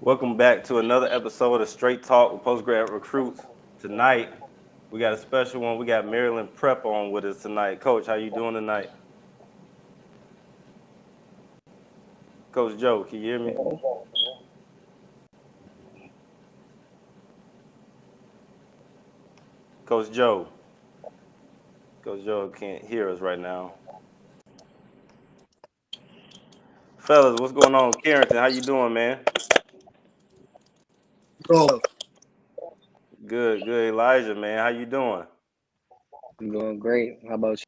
Welcome back to another episode of Straight Talk with Postgrad Recruits. Tonight, we got a special one. We got Maryland Prep on with us tonight. Coach, how you doing tonight? Coach Joe, can you hear me? Coach Joe. Coach Joe can't hear us right now. Fellas, what's going on? Carrington, how you doing, man? Bro, Good, good. Elijah, man, how you doing? I'm doing great. How about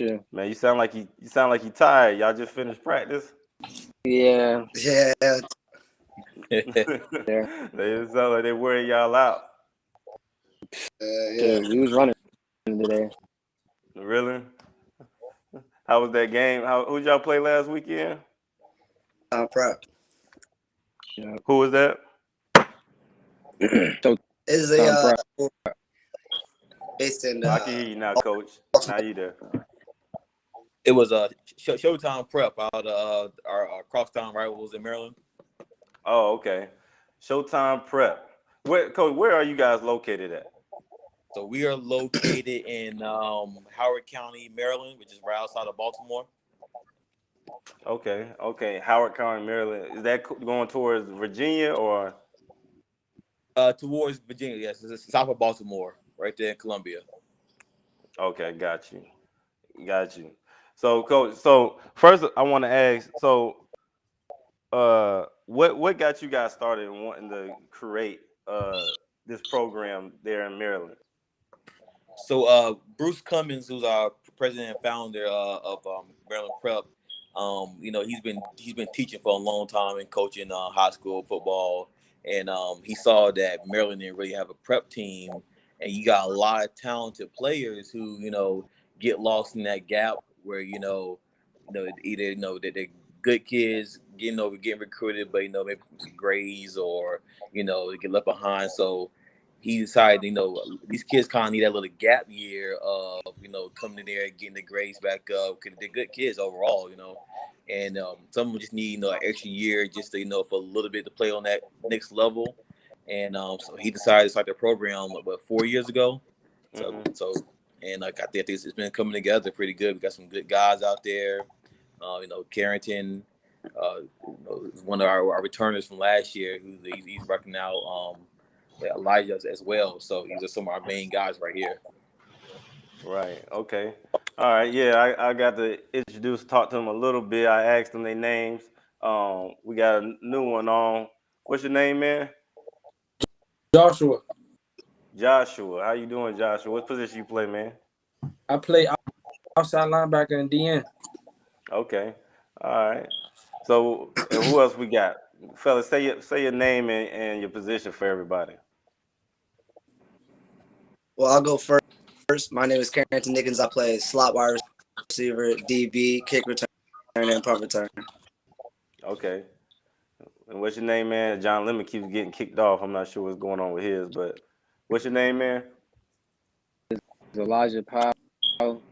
you? Man, you sound like you tired. Y'all just finished practice. Yeah, yeah, there. They sound like they wearing y'all out. yeah. We was running today. Really? How was that game? Who'd y'all play last weekend? I'm proud. Yeah. Who was that? So It's Tom Pratt. based in I can hear you now, Coach. Now you there. It was Showtime Prep out of our crosstown rivals in Maryland. Oh, okay. Showtime Prep. Coach, where are you guys located at? So we are located in Howard County, Maryland, which is right outside of Baltimore. Okay. Howard County, Maryland. Is that going towards Virginia or? Towards Virginia, yes, it's south of Baltimore, right there in Columbia. Okay, got you. So, Coach. So first, I want to ask. So, what got you guys started in wanting to create this program there in Maryland? So Bruce Cummins, who's our president and founder of Maryland Prep, he's been teaching for a long time and coaching high school football, and he saw that Maryland didn't really have a prep team, and you got a lot of talented players who get lost in that gap where either that they're good kids getting recruited, but maybe some grades or they get left behind. So he decided, these kids kind of need that little gap year of, coming in there and getting the grades back up because they're good kids overall. And some of them just need, an extra year just to, for a little bit to play on that next level. And so he decided to start the program about 4 years ago. So, Mm-hmm. so and like I think it's been coming together pretty good. We got some good guys out there. Carrington, is one of our returners from last year. He's working out. Elijah as well. So these are some of our main guys right here. Right. Okay. All right. Yeah, I got to talk to them a little bit. I asked them their names. We got a new one on. What's your name, man? Joshua. Joshua. How you doing, Joshua? What position you play, man? I play outside linebacker and DN. Okay. All right. So, and who else we got? Fellas, say your name and your position for everybody. Well, I'll go first. My name is Carrington Nickens. I play slot wide receiver, DB, kick return, and punt return. Okay. And what's your name, man? John Lemon keeps getting kicked off. I'm not sure what's going on with his, but what's your name, man? Elijah Powell.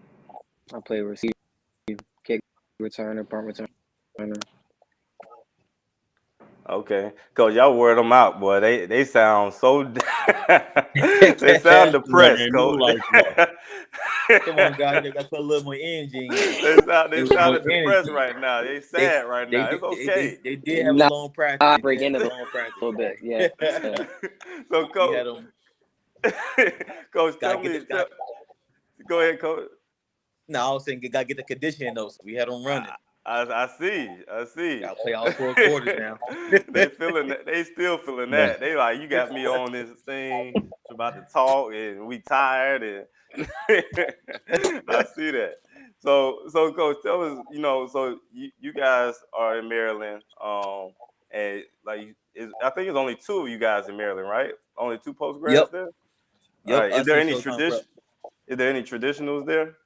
I play receiver, kick returner, punt returner. Okay, Coach, y'all wore them out, boy. They sound so. They sound depressed, Man, Coach. come on, guys, they got to put a little more energy in. They sounded depressed right now. They sad right now. It's okay. They did have a Nah, long practice. I They break did into have a a long practice. little bit. Yeah. So, We had Coach, them. Coach, Gotta tell get me. the, got, Go ahead, Coach. no, I was saying gotta get the conditioning though. So we had them running. I see. Gotta play all 4 quarters now. They feeling that. They still feeling that. They like, you got me on this thing. It's about to talk, and we tired, and I see that. So, Coach, tell us. So you guys are in Maryland, and like, I think it's only two of you guys in Maryland, right? Only two postgrads Yep. there. All Yep. right. Is Us there and any Showtime Prep. tradition? Is there any traditionals there?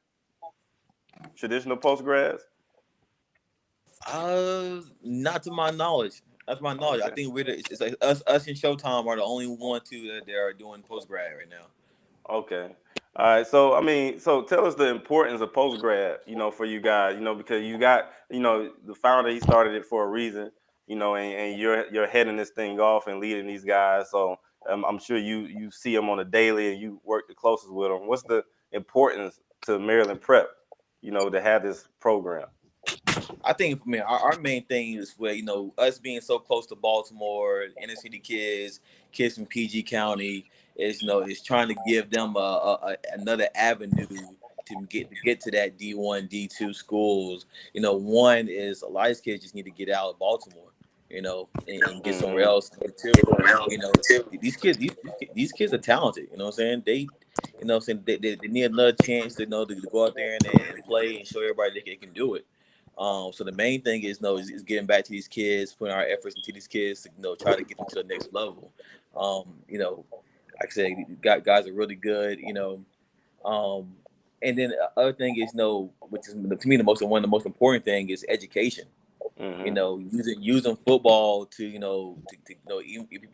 Traditional postgrads? Not to my knowledge. Not to my knowledge. I Okay. think it's like us and Showtime are the only one two that they are doing post grad right now. Okay. All right. So I mean, so tell us the importance of post grad, for you guys, because you got, the founder, he started it for a reason. and you're heading this thing off and leading these guys. So I'm sure you see them on a daily and you work the closest with them. What's the importance to Maryland Prep, to have this program? I think, man, our main thing is where, us being so close to Baltimore, inner city kids from PG County, is trying to give them another avenue to get to that D1, D2 schools. One is a lot of kids just need to get out of Baltimore, and get somewhere else. Too, these kids are talented. You know what I'm saying? They need another chance to to go out there and play and show everybody they can do it. So the main thing is getting back to these kids, putting our efforts into these kids to try to get them to the next level. Like I said, guys are really good. And then the other thing is which is to me one of the most important thing is education. Using football to even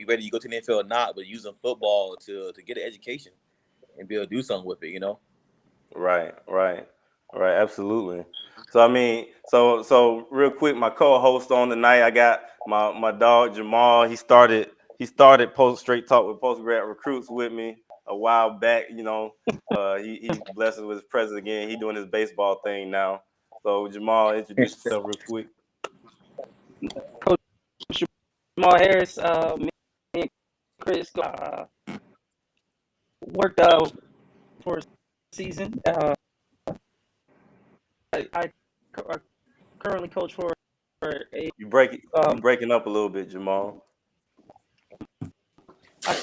whether you go to the NFL or not, but using football to get an education and be able to do something with it. Right, absolutely. So real quick, my co-host on tonight, I got my dog Jamal. He started Straight Talk with Postgrad Recruits with me a while back. He's blessed with his presence again. He doing his baseball thing now. So Jamal, introduce yourself real quick. Coach Jamal Harris, me and Chris worked for a season. I currently coach for a. You're breaking up a little bit, Jamal. I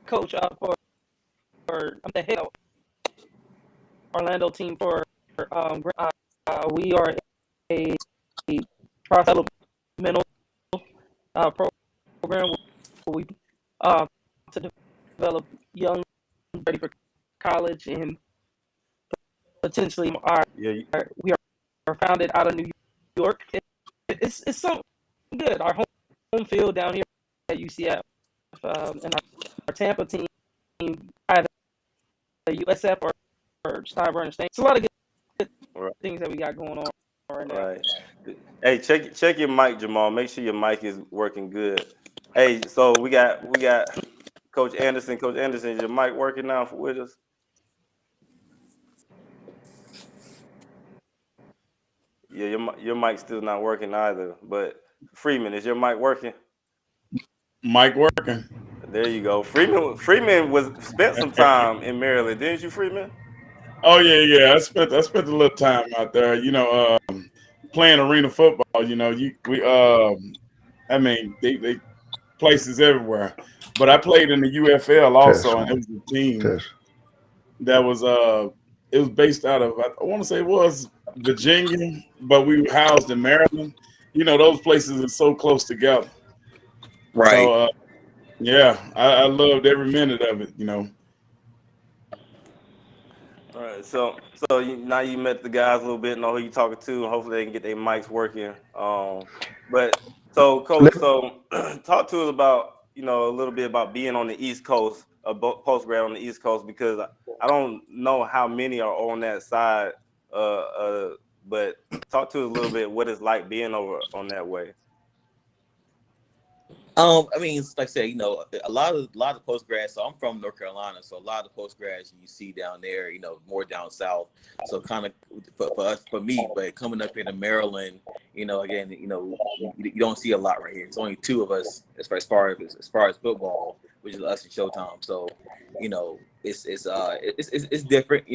coach for I'm the head of Orlando team for we are a developmental program where we to develop young ready for college and potentially we are founded out of New York. It's something good. Our home field down here at UCF and our Tampa team either USF or Steinbrenner State. It's a lot of good things that we got going on right now. Right. Hey, check your mic, Jamal. Make sure your mic is working good. Hey, so we got Coach Anderson. Coach Anderson, is your mic working now with us? Yeah, your mic's still not working either. But Freeman, is your mic working? Mic working. There you go. Freeman spent some time in Maryland, didn't you, Freeman? Oh yeah. I spent a little time out there. Playing arena football. They places everywhere. But I played in the UFL also, and it was a team that was it was based out of, I want to say it was Virginia, but we were housed in Maryland. Those places are so close together. Right. So I loved every minute of it. All right, so now you met the guys a little bit, know who you talking to, and hopefully they can get their mics working. But so Coach, talk to us about a little bit about being on the East Coast, postgrad on the East Coast, because I don't know how many are on that side. But talk to us a little bit what it's like being over on that way. I mean, like I said, a lot of post grads. So I'm from North Carolina, so a lot of the post grads you see down there, more down south. So kind of for me, but coming up here to Maryland, again, you don't see a lot right here. It's only two of us as far as football, which is us and Showtime. So, it's different,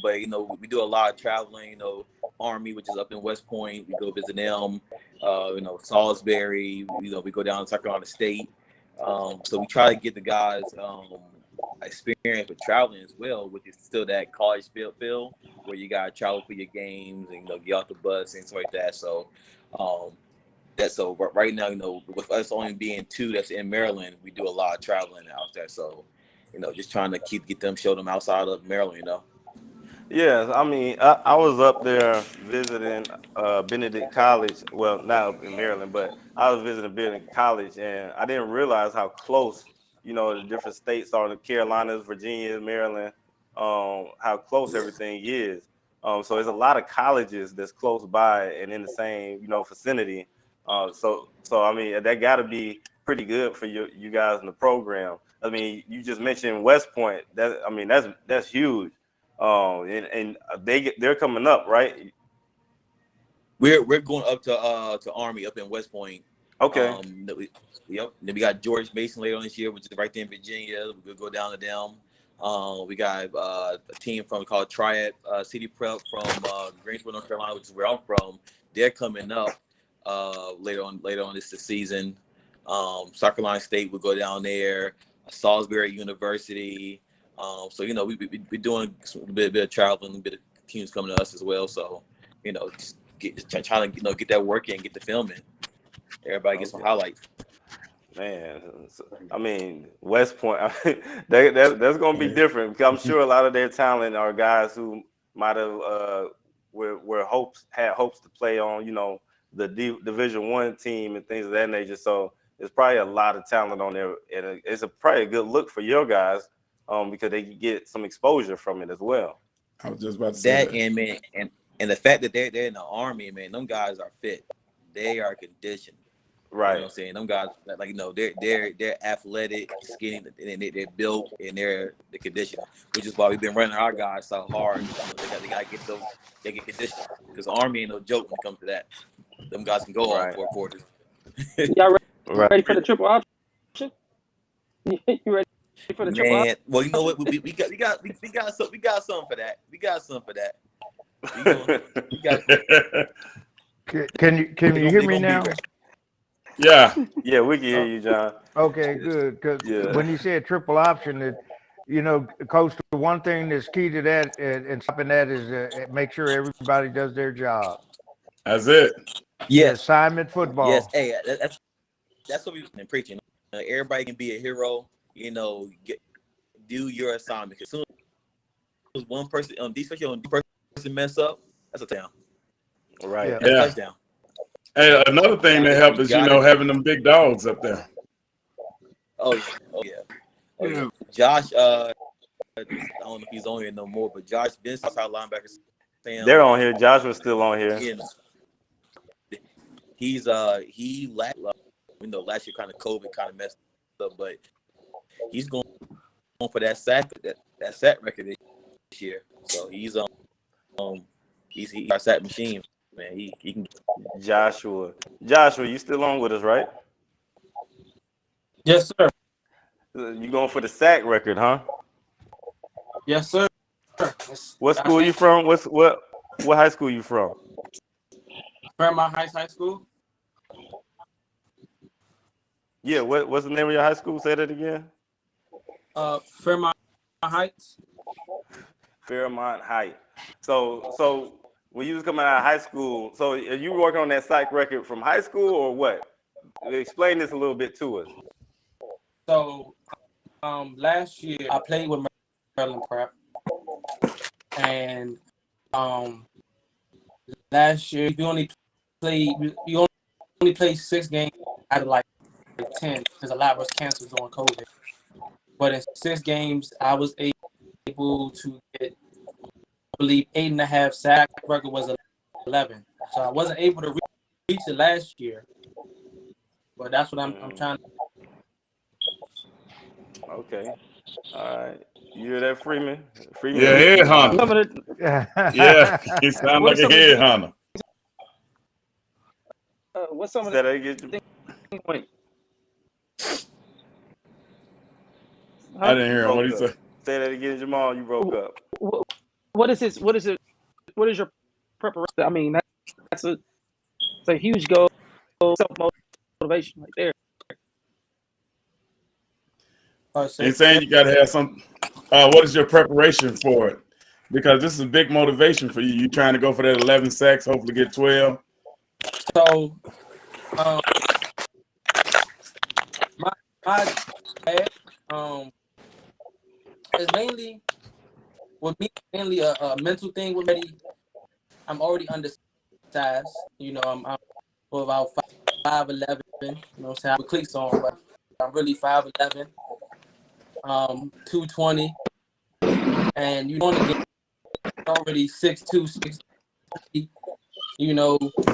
but we do a lot of traveling. Army, which is up in West Point, we go visit them. Salisbury, we go down to South Carolina State. So we try to get the guys experience with traveling as well, which is still that college feel where you gotta travel for your games and get off the bus and stuff like that. So right now, with us only being two that's in Maryland, we do a lot of traveling out there. So, just trying to show them outside of Maryland, Yeah, I mean, I was up there visiting Benedict College. Well, not up in Maryland, but I was visiting Benedict College, and I didn't realize how close, the different states are, the Carolinas, Virginia, Maryland, how close everything is. So there's a lot of colleges that's close by and in the same, vicinity. So I mean, that got to be pretty good for you guys in the program. I mean, you just mentioned West Point. That's huge. And they're coming up, right? We're going up to Army up in West Point. Okay. Yep. Then we got George Mason later on this year, which is right there in Virginia. We'll go down to them. We got a team called Triad City Prep from Greensboro, North Carolina, which is where I'm from. They're coming up later on this season. South Carolina State will go down there. Salisbury University. So we're doing a bit of traveling, a bit of teams coming to us as well. So just trying to get that work in, get the film in. Everybody gets some highlights. Man, I mean, West Point, that's going to be different because I'm sure a lot of their talent are guys who might have had hopes to play on, the Division I team and things of that nature. So there's probably a lot of talent on there, and it's probably a good look for your guys because they get some exposure from it as well. I was just about to say that. And man, and the fact that they're in the Army, man, them guys are fit. They are conditioned. Right. You know what I'm saying? Them guys, they're athletic, skinny, and they're built, and they're the condition, which is why we've been running our guys so hard. They got to get conditioned because the Army ain't no joke when it comes to that. Them guys can go all 4 quarters. Y'all ready for the triple option? You ready for the triple option? Well, you know what? We got something for that. We got something for that. Can you hear me now? Yeah, we can hear you, John. Okay, good. Because when you said triple option, Coach, the one thing that's key to that and stopping that is make sure everybody does their job. That's it. Yes. Assignment football. Yes. Hey, that's what we've been preaching. Everybody can be a hero. Do your assignment. Because as soon as one person especially on one person mess up, that's a touchdown. Right. That's a touchdown. Hey, another thing that helps is having them big dogs up there. Oh yeah. Josh, I don't know if he's on here no more, but Josh Vincent's our linebacker. They're on here. Josh was still on here. He's last year kind of COVID kind of messed up, but he's going for that sack record this year. So he's our sack machine, man. He can. Joshua, you still on with us, right? Yes, sir. You going for the sack record, huh? Yes, sir. What school you from? What high school you from? Fairmont Heights High School. Yeah, what's the name of your high school? Say that again. Fairmont Heights. Fairmont Heights. So when you was coming out of high school, so are you working on that psych record from high school or what? Explain this a little bit to us. So last year I played with Maryland Prep, and last year we only played 6 games out of like 10 because a lot was canceled during COVID. But in 6 games, I was able to get, I believe, 8.5 sack. Record was 11. So I wasn't able to reach it last year. But that's what I'm trying to. Okay. All right. You hear that, Freeman? Yeah, head hunter. Yeah, he sounds like a head hunter. What's some of that? Wait. I didn't hear him. What did he say? Say that again, Jamal. You broke up. What is your preparation? I mean, it's a huge goal, self-motivation right there. He's saying you got to have some. What is your preparation for it? Because this is a big motivation for you. You trying to go for that 11 sacks, hopefully get 12. So, my dad, is mainly a mental thing. I'm already undersized. I'm about 5'11". You know what I'm saying? I have cleats on, but I'm really 5'11". 220, and you want to get already 6'2", 6'3",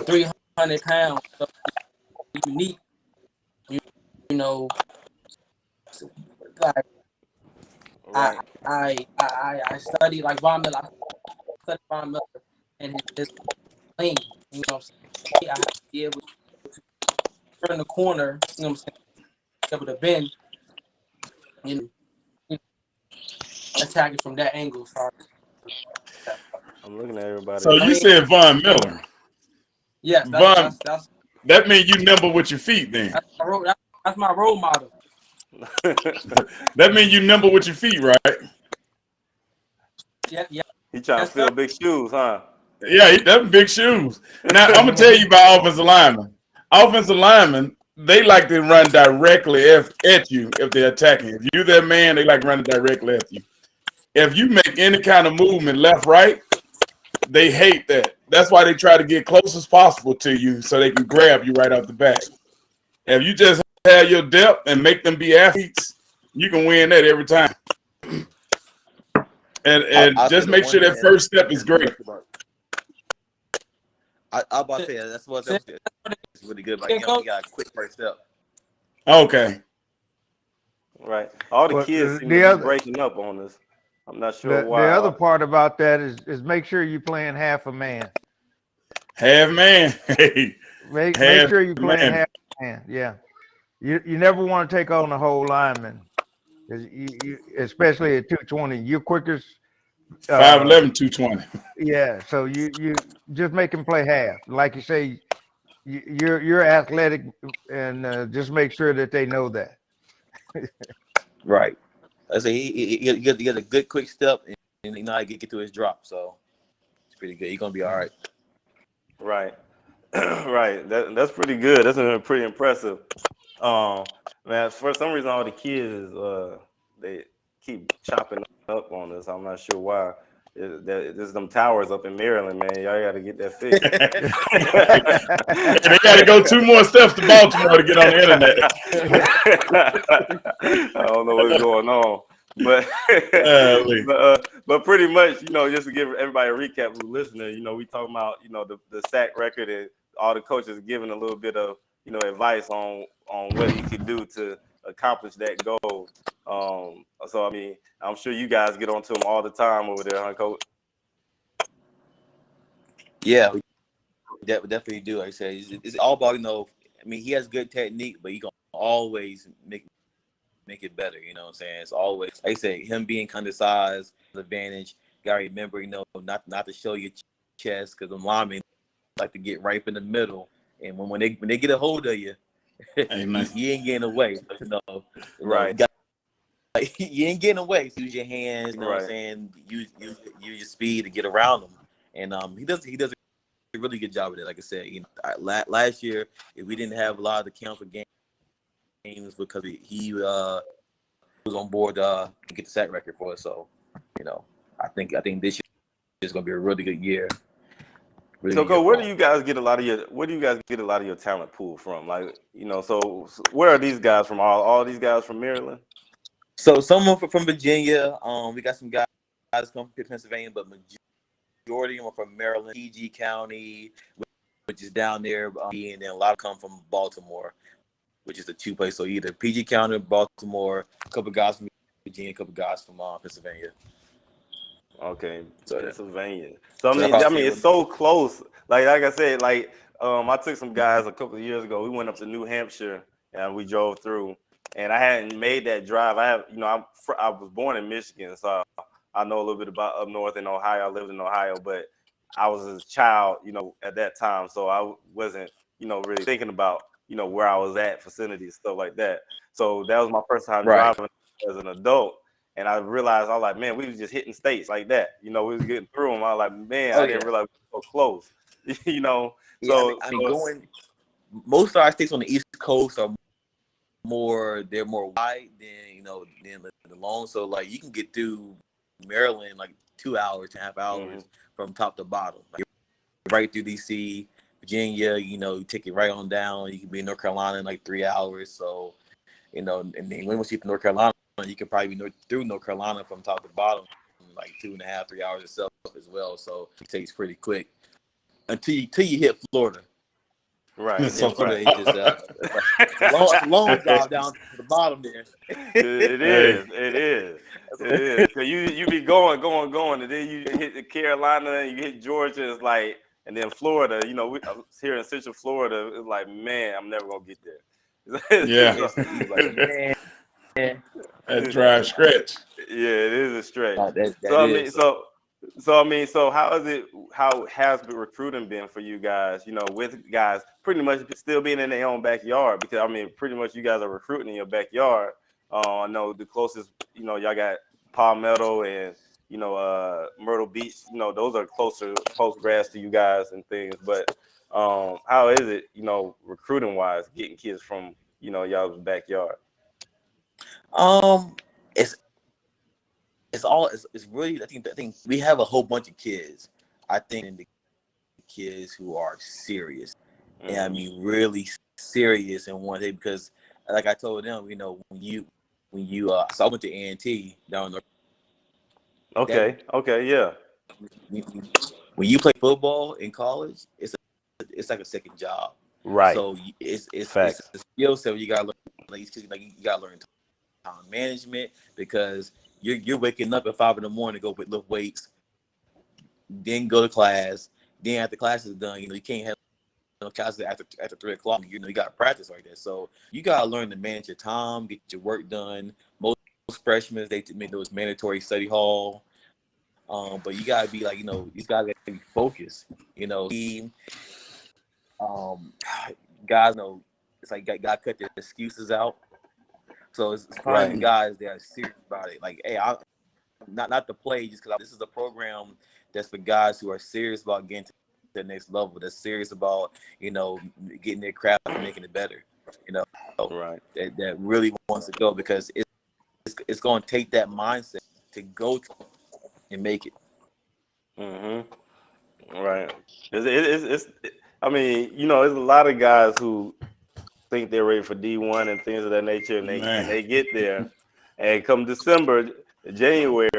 300 pounds. So unique. You know, like Right. I study like Von Miller. I study Von Miller and his lane. You know what I'm saying? I have to be able to turn the corner. You know what I'm saying? Be able to bend. You know, attack it from that angle. Sorry. I'm looking at everybody. So you said Von Miller. Yes, Von. That's That means you nimble with your feet, then. That's my role model. That means you nimble with your feet, right? Yeah. He trying to fill big shoes, huh? Yeah, that's big shoes. Now I'm gonna tell you about offensive linemen. Offensive linemen, they like to run directly at you if they're attacking. If you're their man, they like running directly at you. If you make any kind of movement left, right, they hate that. That's why they try to get close as possible to you so they can grab you right off the bat. If you just have your depth and make them be athletes, you can win that every time. And just make sure that first step is great. I about to say that's it's really good. Like you got a quick first step. Okay. Right. All the kids seem to be breaking up on us. I'm not sure why. The other part about that is make sure you're playing half a man. Half man. Make sure you're playing half a man. Yeah. You never want to take on the whole lineman. You especially at 220. You're quickest. 5'11", 220. Yeah. So you just make him play half. Like you say, you're athletic, and just make sure that they know that. Right. I say he get a good quick step, and you know I get to his drop, so it's pretty good. He's gonna be all right. Right. Right. That's pretty good. That's pretty impressive. Man, for some reason all the kids they keep chopping up on us. I'm not sure why. There's them towers up in Maryland, man. Y'all got to get that fixed. They got to go 2 more steps to Baltimore to get on the internet. I don't know what's going on, but pretty much, you know, just to give everybody a recap who's listening, you know, we talking about, you know, the sack record and all the coaches giving a little bit of, you know, advice on what he could do to accomplish that goal. So I mean, I'm sure you guys get on to him all the time over there, huh, Coach? Yeah, we definitely do. Like I said, it's all about, you know, I mean, he has good technique, but he gonna always make it better. You know what I'm saying? It's always, like I say, him being kind of size advantage. You gotta remember, you know, not to show your chest, because the linemen like to get right in the middle, and when they get a hold of you, you ain't getting away. You know, right? You ain't getting away. So use your hands. You know what I'm saying? Use your speed to get around them. And he does a really good job with it. Like I said, you know, last year we didn't have a lot of the council games because he was on board to get the sack record for us. So, you know, I think this year is going to be a really good year. Really so, Coach, where do you guys get a lot of your talent pool from? Like, you know, so where are these guys from? All these guys from Maryland? So someone from Virginia. We got some guys come from Pennsylvania, but majority of them are from Maryland, PG County, which is down there, and then a lot come from Baltimore, which is the 2 place. So either PG County or Baltimore, a couple guys from Virginia, a couple guys from Pennsylvania. Okay, so Pennsylvania. So I mean, it's so close. Like I said, like I took some guys a couple of years ago. We went up to New Hampshire and we drove through. And I hadn't made that drive. I was born in Michigan, so I know a little bit about up north in Ohio. I lived in Ohio, but I was a child, you know, at that time, so I wasn't, you know, really thinking about, you know, where I was at, facilities, stuff like that. So that was my first time driving as an adult, and I realized I was like, man, we was just hitting states like that. You know, we was getting through them. I was like, man, I didn't realize we were so close. You know, so I mean, going most of our states on the East Coast are they're more wide than the long. So like you can get through Maryland like 2 hours, 2.5 hours from top to bottom. Like, right through DC, Virginia, you know, you take it right on down. You can be in North Carolina in like 3 hours. So, you know, and then once you get to North Carolina, you can probably be through North Carolina from top to bottom in like 2.5, 3 hours itself as well. So it takes pretty quick until you hit Florida. Right. So Florida is just it's a long job down to the bottom there. It is. It is. It is. Cause you be going, and then you hit the Carolina, and you hit Georgia. It's like, and then Florida. You know, here in Central Florida, it's like, man, I'm never gonna get there. Yeah. It's like, man, that dry stretch. Yeah, it is a stretch. that So how has the recruiting been for you guys, you know, with guys pretty much still being in their own backyard? Because I mean, pretty much you guys are recruiting in your backyard. I know the closest, you know, y'all got Palmetto and, you know, Myrtle Beach, you know, those are closer post-grads to you guys and things. But how is it, you know, recruiting wise, getting kids from, you know, y'all's backyard? It's really I think we have a whole bunch of kids. I think the kids who are serious, and I mean really serious in one day, because like I told them, you know, when you so I went to A&T down there. Okay, yeah. When you play football in college, it's like a second job. Right. So it's a skill set you gotta learn. Like you gotta learn time management, because you're waking up at 5 a.m. to go lift weights, then go to class. Then after class is done, you know, you can't have classes after 3 o'clock. You know, you got to practice like that. So you got to learn to manage your time, get your work done. Most freshmen, they make those mandatory study hall. But you got to be like, you know, you got to be focused. You know, guys know it's like got to cut their excuses out. So it's finding guys that are serious about it. Like, hey, not to play just because this is a program that's for guys who are serious about getting to the next level. That's serious about, you know, getting their craft and making it better. You know, that really wants to go, because it's going to take that mindset to go to and make it. Right. It's I mean, you know, there's a lot of guys who think they're ready for D1 and things of that nature, and they get there, and come January,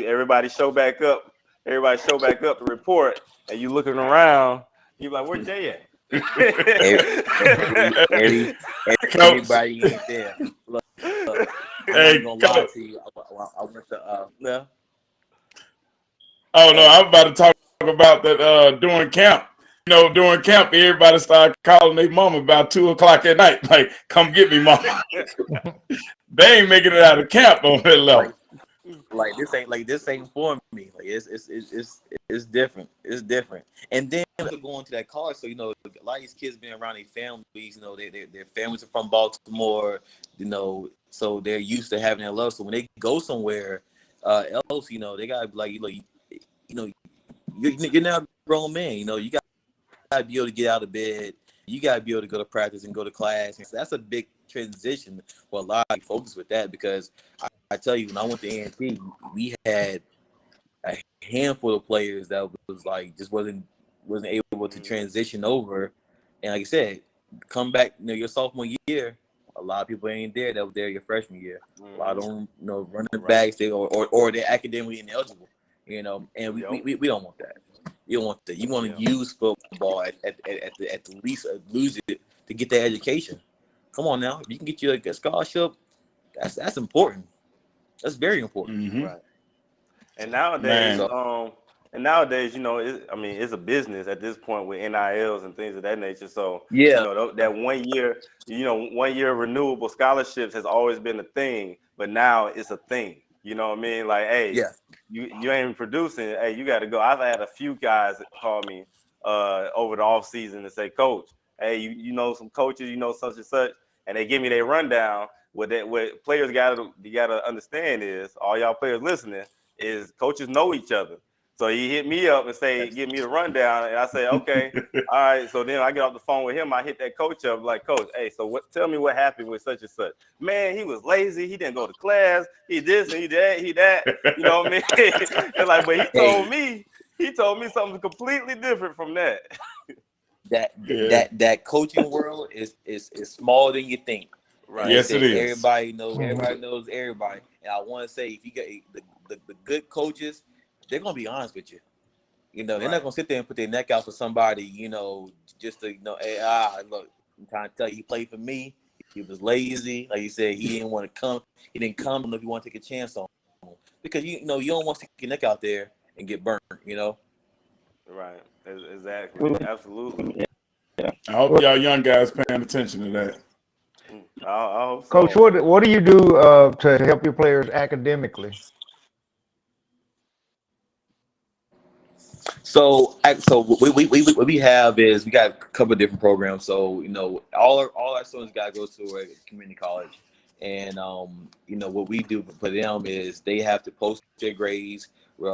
everybody show back up to report, and you looking around, you like, where Jay at? Everybody ain't there. Look, I'm not gonna lie to you. I went to Oh no, I'm about to talk about that during camp. You know, during camp, everybody started calling their mama about 2 o'clock at night. Like, come get me, mama. They ain't making it out of camp on that level. Like this ain't for me. Like it's different. It's different. And then going to that college, so you know, a lot of these kids been around their families. You know, their families are from Baltimore. You know, so they're used to having that love. So when they go somewhere else, you know, they gotta be like, you know, you're now a grown man. You know, you gotta be able to get out of bed. You gotta be able to go to practice and go to class. And so that's a big transition for a lot of folks with that, because I tell you, when I went to A&T, we had a handful of players that was like just wasn't able to transition over. And like I said, come back, you know, your sophomore year, a lot of people ain't there that was there your freshman year. A lot of them, you know, running backs, or they're academically ineligible. You know, and we don't want that. You don't want that. You want to use football at the least lose it to get that education. Come on now, if you can get you a scholarship, that's important. That's very important. Right. And nowadays, you know, it's a business at this point with NILs and things of that nature. So you know, that 1 year, you know, 1 year renewable scholarships has always been a thing, but now it's a thing. You know what I mean? Like, hey, you ain't producing. Hey, you got to go. I've had a few guys that call me over the off season and say, Coach, hey, you know some coaches, you know such and such, and they give me their rundown. What players you gotta understand is, all y'all players listening, is coaches know each other. So he hit me up and say, give me the rundown, and I say, okay, all right. So then I get off the phone with him. I hit that coach up like, Coach, hey, so tell me what happened with such and such. Man, he was lazy. He didn't go to class. He this and he that. You know what I mean? And like, but he told me something completely different from that. That coaching world is smaller than you think. Right. Yes, it is. Everybody knows everybody. And I want to say, if you get the good coaches, they're gonna be honest with you. You know, they're not gonna sit there and put their neck out for somebody, you know, just to, you know, hey, look, I'm trying to tell you, he played for me. He was lazy, like you said, he didn't want to come. He didn't come if you want to take a chance on him, because you know you don't want to stick your neck out there and get burnt, you know. Right. Exactly. Absolutely. Yeah. I hope y'all young guys paying attention to that. I hope so. Coach, what do you do to help your players academically? So what we have is we got a couple of different programs. So you know, all our students got to go to a community college, and you know what we do for them is they have to post their grades. We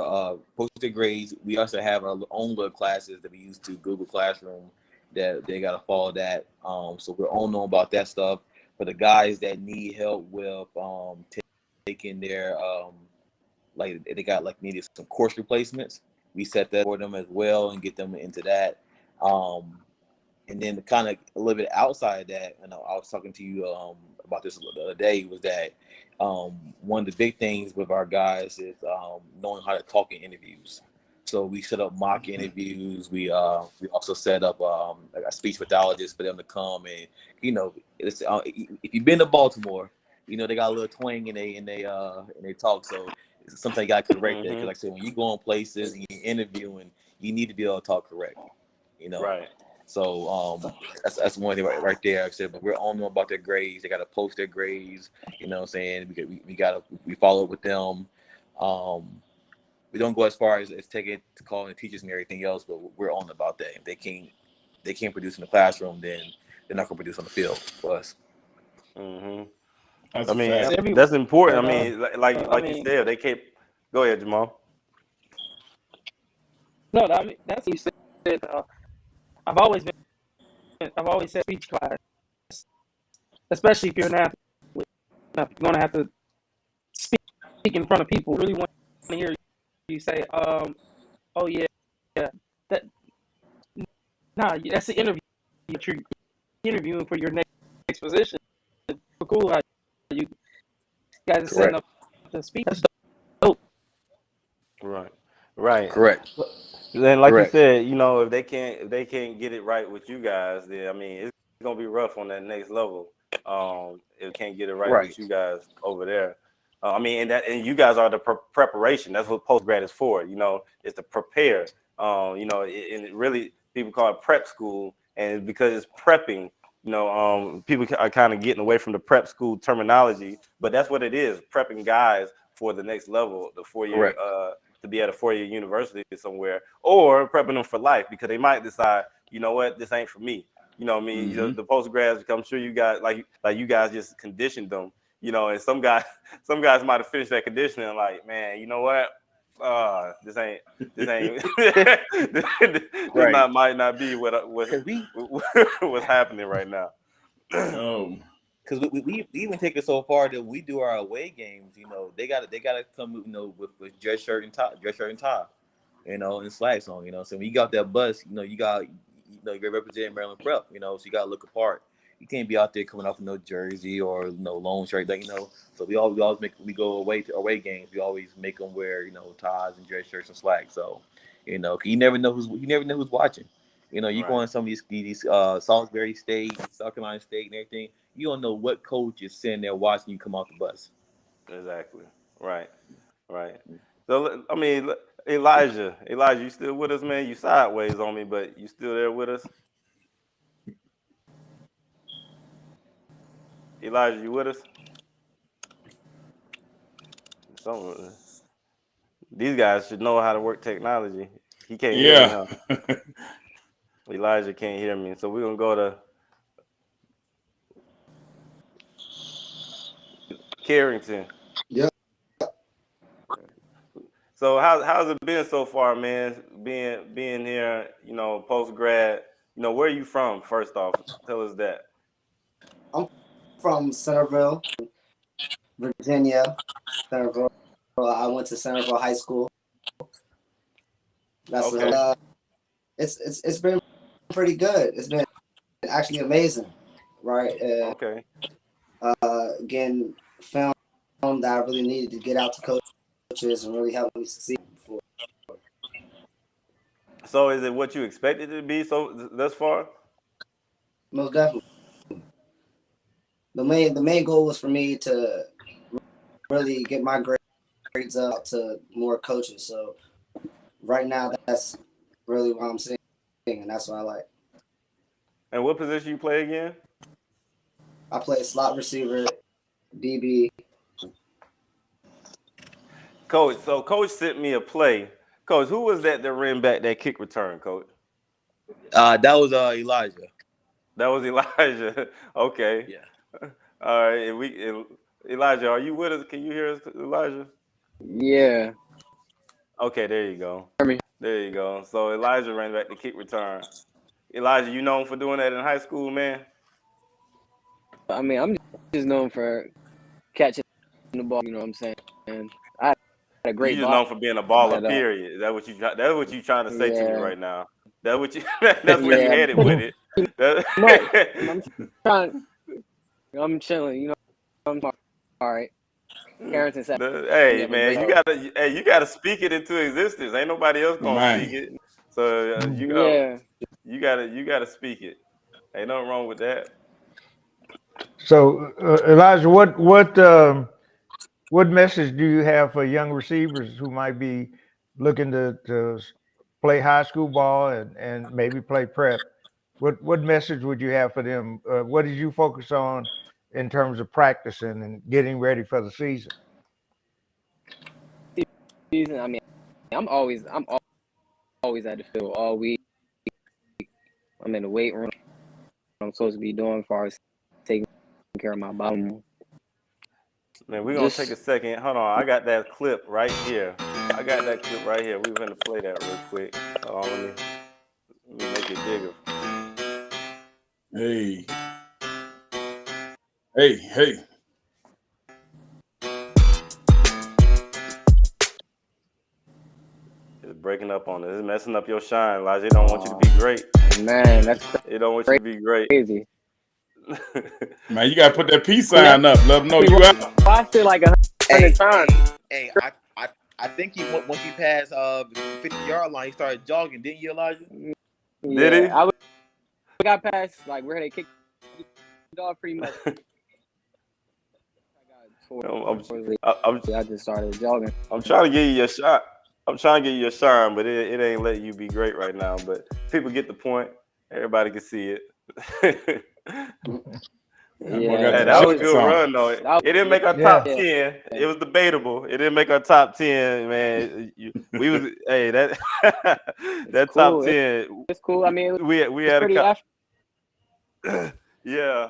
also have our own little classes that we use to Google Classroom that they got to follow that. So we're all know about that stuff. For the guys that need help with taking their like they got like needed some course replacements, we set that for them as well and get them into that. And then kind of a little bit outside of that, and I was talking to you about this the other day, was that one of the big things with our guys is knowing how to talk in interviews. So we set up mock interviews. We also set up a speech pathologist for them to come, and you know, it's, if you've been to Baltimore, you know they got a little twang in they talk. So sometimes you got to correct that, because like I said, when you go on places and you're interviewing, you need to be able to talk correct. You know, right. So that's one thing right there. Like I said, but we're on them about their grades. They got to post their grades. You know what I'm saying? We follow up with them. We don't go as far as taking to calling the teachers and everything else, but we're on about that. If they can't produce in the classroom, then they're not gonna produce on the field for us. That's I mean, that's important. I mean, like you said, they can't. Go ahead, Jamal. No, I mean that's what you said. I've always said speech class, especially if you're an athlete. You're gonna have to speak in front of people. Really want to hear you say, "Oh yeah, that." Nah, that's the interview. You're interviewing for your next position. Cool, how you guys are setting up the speech. That's dope. Right. Correct. Then, like you said, you know, if they can't get it right with you guys, then I mean, it's gonna be rough on that next level. If they can't get it right with you guys over there. I mean, and you guys are the preparation. That's what post grad is for. You know, it's to prepare. You know, and it really people call it prep school, and because it's prepping. You know, people are kind of getting away from the prep school terminology, but that's what it is: prepping guys for the next level, the 4-year, to be at a 4-year university somewhere, or prepping them for life, because they might decide, you know what, this ain't for me. You know what I mean? You know, the post grads, I'm sure you guys like you guys just conditioned them. You know, and some guys might have finished that conditioning and like, man, you know what? This ain't this might not be what's happening right now. Because we even take it so far that we do our away games. You know, they gotta come, you know, with dress shirt and tie, you know, and slacks on. You know, so when you got that bus, you know, you're representing Maryland Prep. You know, so you gotta look apart. You can't be out there coming off with no jersey or no lone shirt, like, you know. So we always go away to away games. We always make them wear, you know, ties and dress shirts and slacks. So, you know, you never know who's watching. You know, you go on some of these Salisbury State, South Carolina State, and everything. You don't know what coach is sitting there watching you come off the bus. Exactly. Right. So I mean, Elijah, you still with us, man? You sideways on me, but you still there with us? Elijah, you with us? These guys should know how to work technology. He can't hear me now. Elijah can't hear me, so we're gonna go to Carrington. Yeah. So how's it been so far, man? Being here, you know, post grad. You know, where are you from? First off, tell us that. I'm from Centerville, Virginia. Centerville. I went to Centerville High School. That's okay. It's been pretty good. It's been actually amazing, right? Okay. Again, found that I really needed to get out to coaches and really help me succeed before. So is it what you expected it to be so thus far? Most definitely. The main goal was for me to really get my grades up to more coaching. So right now, that's really what I'm seeing, and that's what I like. And what position you play again? I play slot receiver, DB. Coach, so Coach sent me a play. Coach, who was that ran back that kick return, Coach? That was Elijah. That was Elijah. Okay. Yeah. All right. And Elijah, are you with us? Can you hear us, Elijah? Yeah. Okay, there you go. Hear me. There you go. So Elijah ran back the kick return. Elijah, you known for doing that in high school, man? I mean, I'm just known for catching the ball. You know what I'm saying? And I had a great You just ball. known for being a baller, period. Is that what you? That's what you trying to say to me Yeah. right now. That's what you. That's where you Yeah. headed with it. I'm trying. I'm chilling. You know, I'm all right. Carrington said, Hey Yeah, but man, great. you gotta speak it into existence. Ain't nobody else gonna Man. speak it. So you gotta speak it. Ain't nothing wrong with that. So Elijah, what message do you have for young receivers who might be looking to play high school ball and maybe play prep? What message would you have for them? What did you focus on in terms of practicing and getting ready for the season? season. I mean, I'm always at the field all week. I'm in the weight room. What I'm supposed to be doing as far as taking care of my body. Man, we're gonna take a second. Hold on, I got that clip right here. We're gonna play that real quick. Hold on, let me make it bigger. Hey. It's breaking up on us. It's messing up your shine, Elijah. They don't want you to be great. Man, that's They don't want you to be great. crazy. Man, you gotta put that peace sign up. Let them know you out. Watched it like 100 times. Hey, I think once he passed the 50-yard line, he started jogging, didn't you, Elijah? Did he? I got past like where they kicked it off pretty much. I just started jogging. I'm trying to give you your shot. I'm trying to get you a shine, but it ain't letting you be great right now. But people get the point. Everybody can see it. Yeah, that was a good run, though. It didn't make our top 10. It was debatable. It didn't make our top 10, man. That it's top cool. 10. It's cool. I mean, we had a yeah.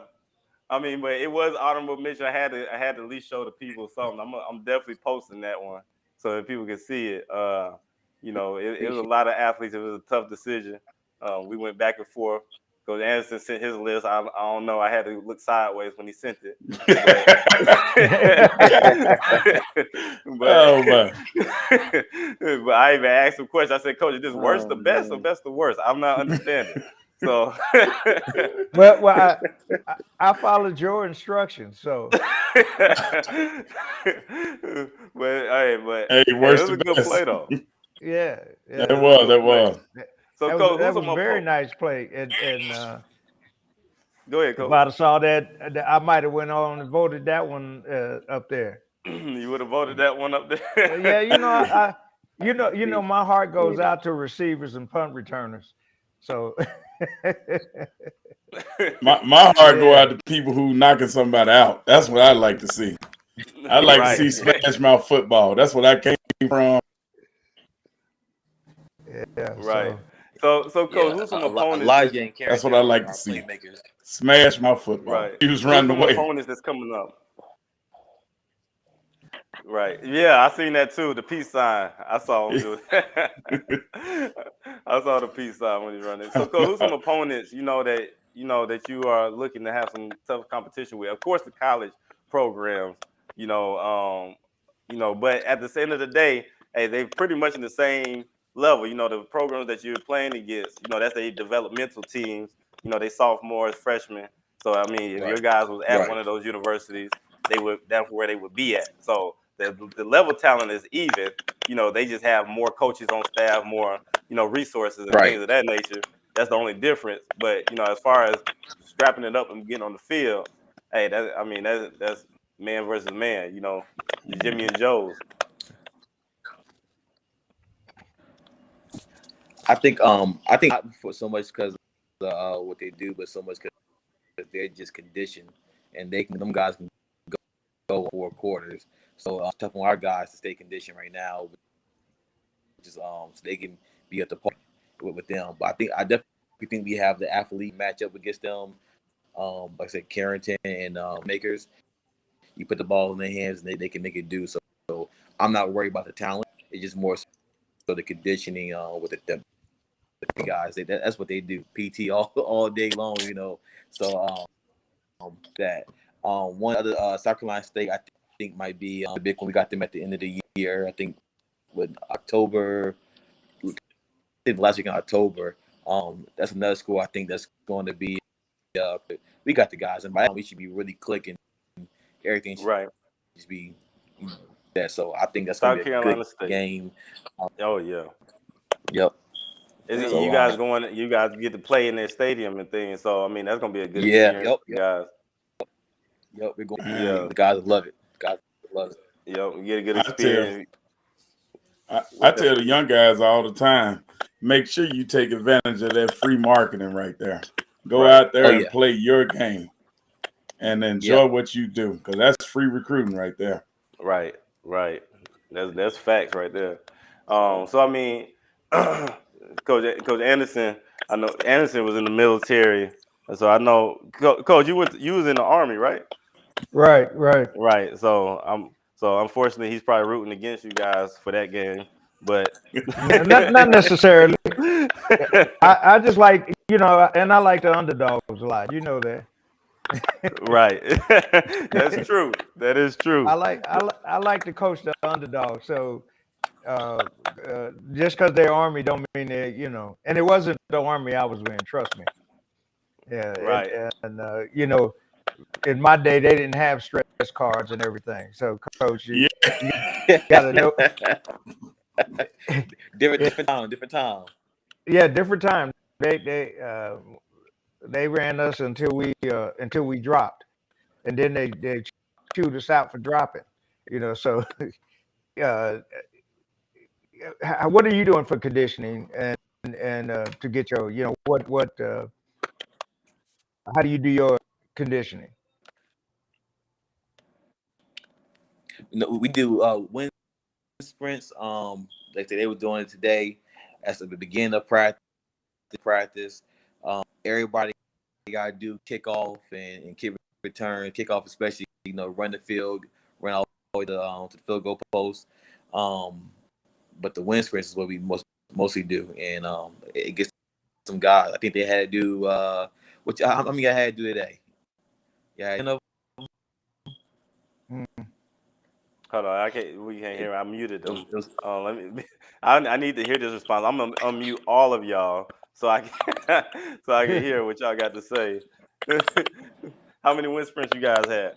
I mean, but it was honorable mention. I had to at least show the people something. I'm definitely posting that one so that people can see it. It was a lot of athletes. It was a tough decision. We went back and forth. Coach Anderson sent his list. I don't know. I had to look sideways when he sent it. But I even asked him questions. I said, Coach, is this worst the best or best the worst? I'm not understanding. So well, I followed your instructions. So but it was a good play though. Yeah. It was. So that Coach, was a very nice play. And go ahead, Coach. If I'd have saw that, I might have went on and voted that one up there. You would have voted that one up there. Yeah, my heart goes out to receivers and punt returners. So my heart go out to people who knocking somebody out. That's what I like to see. I like to see smash mouth football. That's what I came from. Yeah. Right. So Coach, who's some opponents? Elijah and Karen, that's what I like to see. Smash my football. Right. He was running away. Opponents that's coming up. Right. Yeah, I seen that too. The peace sign. I saw him do it. I saw the peace sign when he's running. So Coach, who's some opponents that you are looking to have some tough competition with? Of course, the college programs. But at the end of the day, hey, they're pretty much in the same level. The programs that you're playing against, that's the developmental teams. They sophomores, freshmen. So I mean, if your guys was at one of those universities, that's where they would be at. So the level talent is even. They just have more coaches on staff, more resources and Right. things of that nature. That's the only difference. But as far as strapping it up and getting on the field, hey, that's man versus man. The Jimmy and Joes. I think not for so much because what they do, but so much because they're just conditioned and them guys can go 4 quarters. So it's tough on our guys to stay conditioned right now, just so they can be at the point with them. But I definitely think we have the athlete matchup against them. Like I said, Carrington and Makers. You put the ball in their hands and they can make it do. So I'm not worried about the talent. It's just more so the conditioning with the guys. That's what they do. PT all day long, So that one other South Carolina State I think might be the big one. We got them at the end of the year. I think with October. I think last week in October. That's another school I think that's going to be. We got the guys, and by now we should be really clicking. Everything should just be there. So I think that's going to be a good game. Oh yeah. Yep. You guys get to play in their stadium and things. So that's gonna be a good experience, guys. Yep, we're going. Yeah, the guys love it. Yep, we get a good experience. I tell the young guys all the time, make sure you take advantage of that free marketing right there. Go out there and play your game, and enjoy what you do, because that's free recruiting right there. Right. That's facts right there. So Coach Anderson, I know Anderson was in the military, and so I know, Coach, you was in the Army, right? Right. So unfortunately, he's probably rooting against you guys for that game, but not necessarily. I just like, and I like the underdogs a lot. You know that. Right. That's true. That is true. I like to coach the underdog. So just because they're Army don't mean they're, and it wasn't the Army I was in, trust me. Yeah. Right. And in my day, they didn't have stress cards and everything. So, Coach, you gotta know. different time. Yeah, different time. They ran us until we dropped, and then they chewed us out for dropping. So what are you doing for conditioning and to get your how do you do your conditioning? We do wind sprints. Like they were doing it today as the beginning of practice. Everybody got to do kickoff and kick return. Kickoff especially, run the field, run all the way to the field goal post. But the wind sprints is what we mostly do, and it gets some guys. I think they had to do how many I had to do today? Yeah, Hold on, we can't hear. I'm muted though. Let me. I need to hear this response. I'm gonna unmute all of y'all so I can hear what y'all got to say. How many wind sprints you guys had?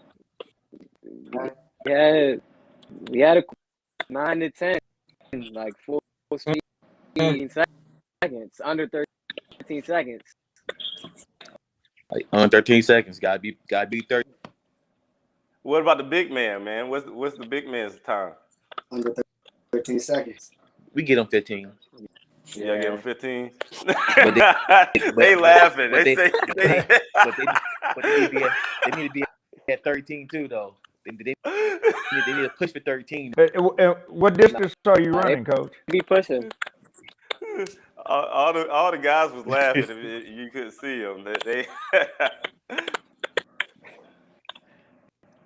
Yeah, we had a 9 to 10, like full speed seconds, under 13 seconds. Like under 13 seconds, gotta be 30. What about the big man? What's the big man's time? Under 13 seconds. We get them 15. Yeah, get them 15. They laughing. But they they need to be at 13 too, though. They need to push for 13. What distance are you running, Coach? Be pushing. All the guys was laughing if you couldn't see them. They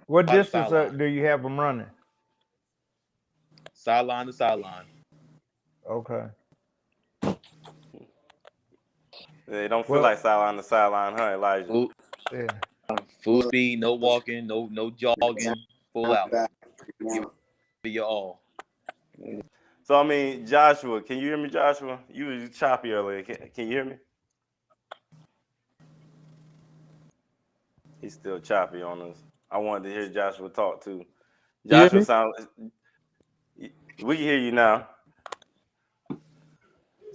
What distance do you have them running? Sideline to sideline. Okay. They don't feel like sideline to sideline, huh, Elijah? Full speed, no walking, no jogging, full out. Be your all. So Joshua, can you hear me, Joshua? You were choppy earlier. Can you hear me? He's still choppy on us. I wanted to hear Joshua talk too. Joshua sounds. We can hear you now.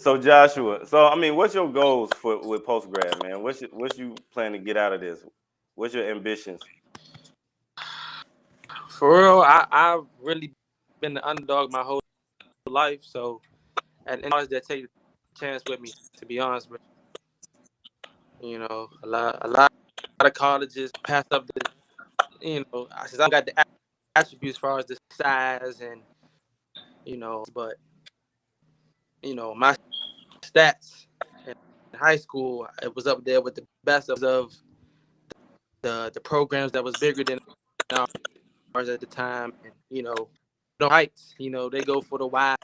So Joshua, so I mean, what's your goals with post grad, man? What's you plan to get out of this? What's your ambitions? For real, I've really been the underdog my whole life. So, and college that take a chance with me, to be honest with you. You know, a lot of colleges pass up the, since I got the attributes as far as the size and, but, my stats in high school, it was up there with the best of the programs that was bigger than ours at the time. And, the heights, they go for the wise,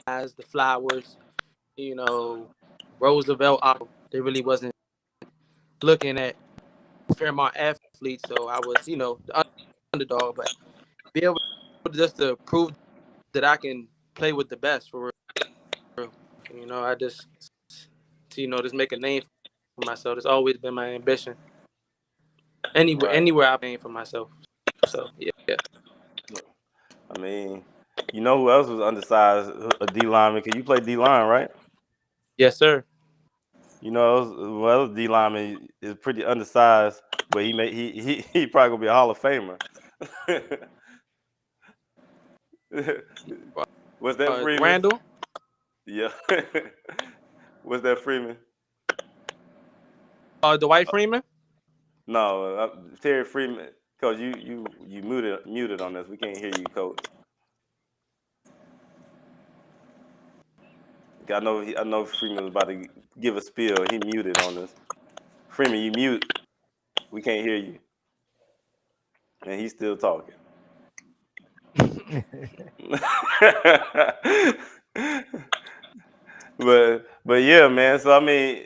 the flowers, Roosevelt. They really wasn't looking at Fairmont athletes, so I was, the underdog. But be able just to prove that I can play with the best for real. I just just make a name for myself. It's always been my ambition. Anywhere I've been for myself. So yeah. I mean, you know who else was undersized? A D lineman. Can you play D line, right? Yes, sir. You know, well, D lineman is pretty undersized, but he probably gonna be a Hall of Famer. Was that Freeman? Randall? Yeah. Was that Freeman? Dwight Freeman? No, Terry Freeman. Coach, you muted on this. We can't hear you, Coach. I know Freeman was about to give a spiel. He muted on this. Freeman, you mute. We can't hear you. And he's still talking. but yeah, man. So I mean,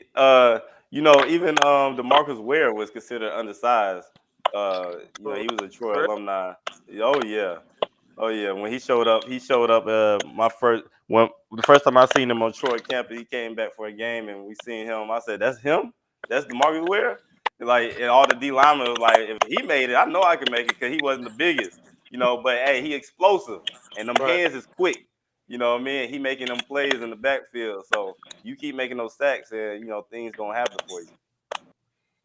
even DeMarcus Ware was considered undersized. He was a Troy alumni. Oh yeah. When he showed up, the first time I seen him on Troy campus, he came back for a game and we seen him. I said, "That's him? That's DeMarcus Ware?" And all the D linemen was like, "If he made it, I know I can make it," because he wasn't the biggest, But hey, he explosive and them hands is quick. You know what I mean? He making them plays in the backfield. So you keep making those sacks, and things gonna happen for you.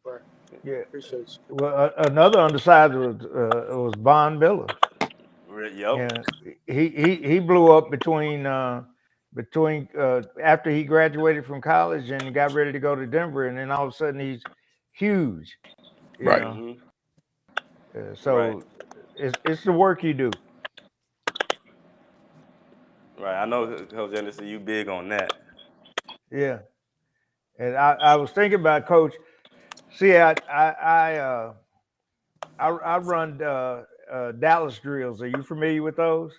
Right. Yeah. Appreciate you. Well, another undersized was Von Miller. Yep. Yeah. He blew up between after he graduated from college and got ready to go to Denver, and then all of a sudden he's huge. Right. Mm-hmm. So it's the work you do. Right. I know, Coach Anderson, you big on that. Yeah. And I was thinking about, Coach. See, I run Dallas drills. Are you familiar with those?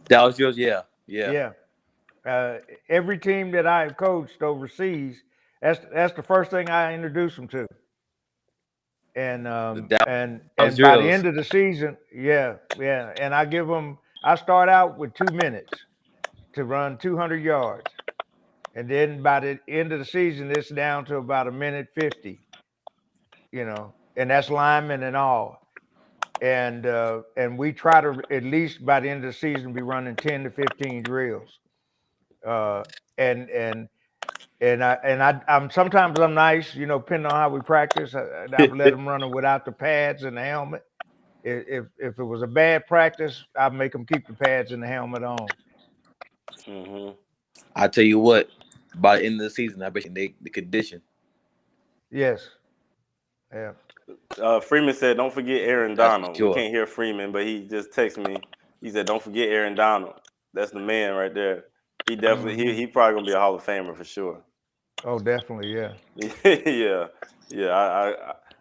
Dallas drills, yeah. Every team that I have coached overseas, that's the first thing I introduce them to. And by the end of the season, and I start out with 2 minutes to run 200 yards. And then by the end of the season, it's down to about 1:50, and that's linemen and all. And we try to at least by the end of the season be running 10 to 15 drills. I'm sometimes I'm nice, depending on how we practice. I've let them run without the pads and the helmet. If it was a bad practice, I'd make them keep the pads and the helmet on. Mm-hmm. I tell you what, by the end of the season, I bet you the condition. Yes. Yeah. Freeman said, "Don't forget Aaron Donald." Sure. We can't hear Freeman, but he just texted me. He said, "Don't forget Aaron Donald. That's the man right there. He definitely he probably gonna be a Hall of Famer for sure." Oh, definitely, yeah. Yeah.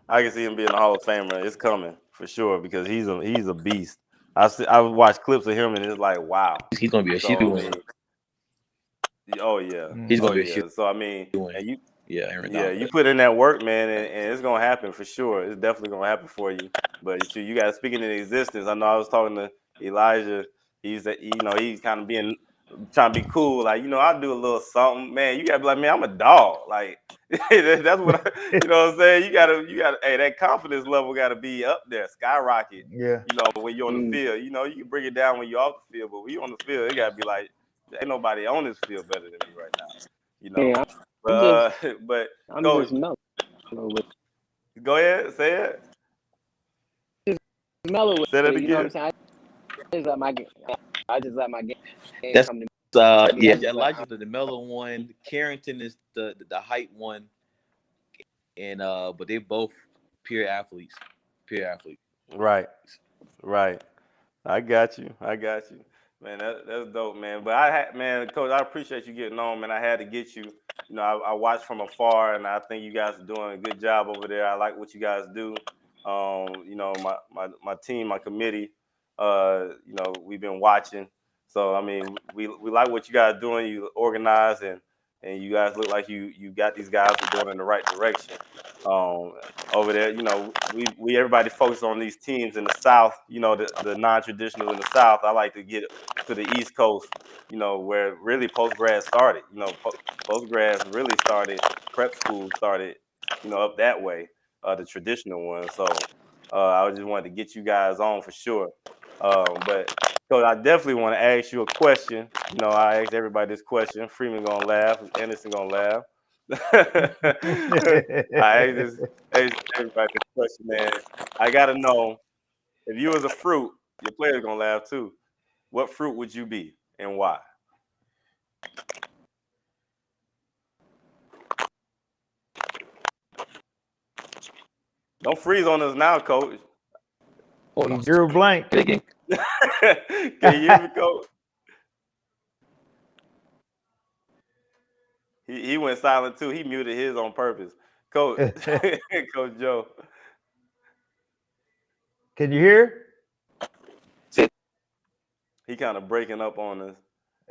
I can see him being a Hall of Famer. It's coming for sure because he's a beast. I watched clips of him and it's like, wow. He's gonna be a shoe winner. Oh yeah, he's gonna be a shoe. So I mean, and you. Aaron Donald. You put in that work, man, and it's gonna happen for sure. It's definitely gonna happen for you. But you got to speak it into existence. I know I was talking to Elijah. He's kind of trying to be cool. Like, I'll do a little something. Man, you gotta be like, man, I'm a dog. Like that's what what I'm saying. You gotta. Hey, that confidence level gotta be up there, skyrocket. Yeah. When you're on the field, you can bring it down when you're off the field, but when you're on the field, it gotta be like, ain't nobody on this field better than me right now. You know. Yeah, But I'm Coach, just mellow with go ahead, say it. mellow with Say that it. You know what I'm again. saying? I just let my game That's come to me. yeah, I just Elijah's the mellow one. Carrington is the height one, and but they both pure athletes. Right. I got you. Man, that's dope, man. But man, Coach, I appreciate you getting on, man. I had to get you. You know, I watched from afar, and I think you guys are doing a good job over there. I like what you guys do. You know, my team, my committee, you know, we've been watching. So I mean, we like what you guys are doing. You organize and you guys look like you got these guys are going in the right direction. Over there, you know, we everybody focus on these teams in the South, you know, the non-traditional in the South. I like to get to the East Coast, you know, where really post-grad started. You know, post-grads really started, prep school started, you know, up that way, the traditional one. So I just wanted to get you guys on for sure. But so I definitely want to ask you a question. You know, I asked everybody this question. Freeman gonna laugh, Anderson gonna laugh. I asked everybody this question, man. I gotta know, if you was a fruit, your players gonna laugh too. What fruit would you be and why? Don't freeze on us now, Coach. He drew a blank. Can you hear me, Coach? He went silent too. He muted his on purpose. Coach, Coach Joe. Can you hear? He kind of breaking up on us.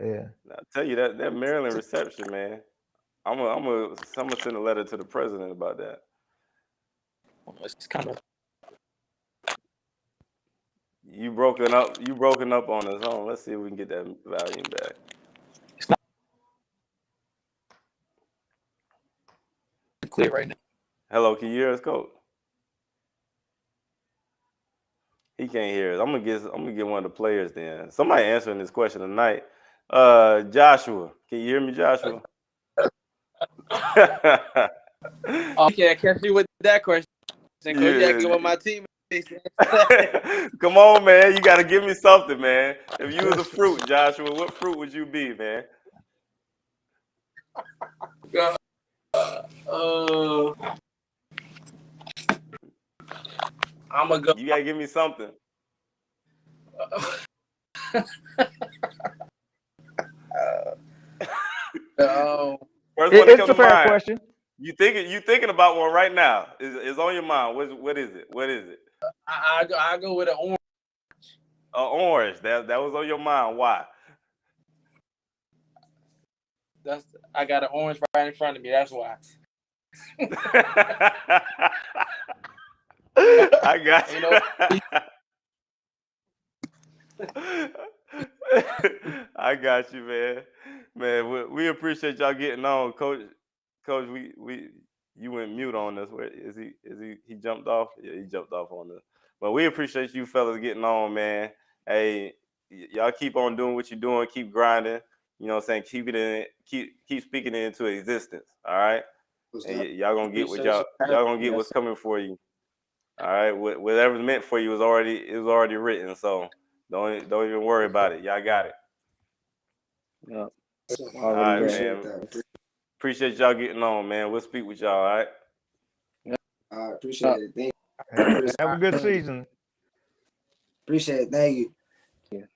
Yeah. I tell you that Maryland reception, man. I'm gonna send a letter to the president about that. It's kind of. You broken up on us. Hold on, let's see if we can get that volume back. Clear right now. Hello, can you hear us, Coach? He can't hear us. I'm gonna get one of the players then. Somebody answering this question tonight. Joshua, can you hear me, Joshua? Oh, can't catch you with that question. Coach, you gotta get with my teammates. Come on, man. You gotta give me something, man. If you was a fruit, Joshua, what fruit would you be, man? I'm gonna go. You gotta give me something. It's a fair question. You thinking about one right now? Is on your mind? What is it? What is it? I go with an orange. An orange. That was on your mind. Why? I got an orange right in front of me. That's why. I got you. I got you, man. Man, we appreciate y'all getting on, Coach. Coach, you went mute on us. Where is he? He jumped off? Yeah, he jumped off on us. But we appreciate you fellas getting on, man. Hey, y'all keep on doing what you're doing. Keep grinding. You know what I'm saying? Keep speaking it into existence. All right. And y'all gonna get what y'all gonna get what's coming for you. All right. Whatever's meant for you is already written. So don't even worry about it. Y'all got it. Yep. All right, man. Appreciate y'all getting on, man. We'll speak with y'all. All right. I appreciate it. Thank you. Have a good season. Appreciate it. Thank you. Yeah.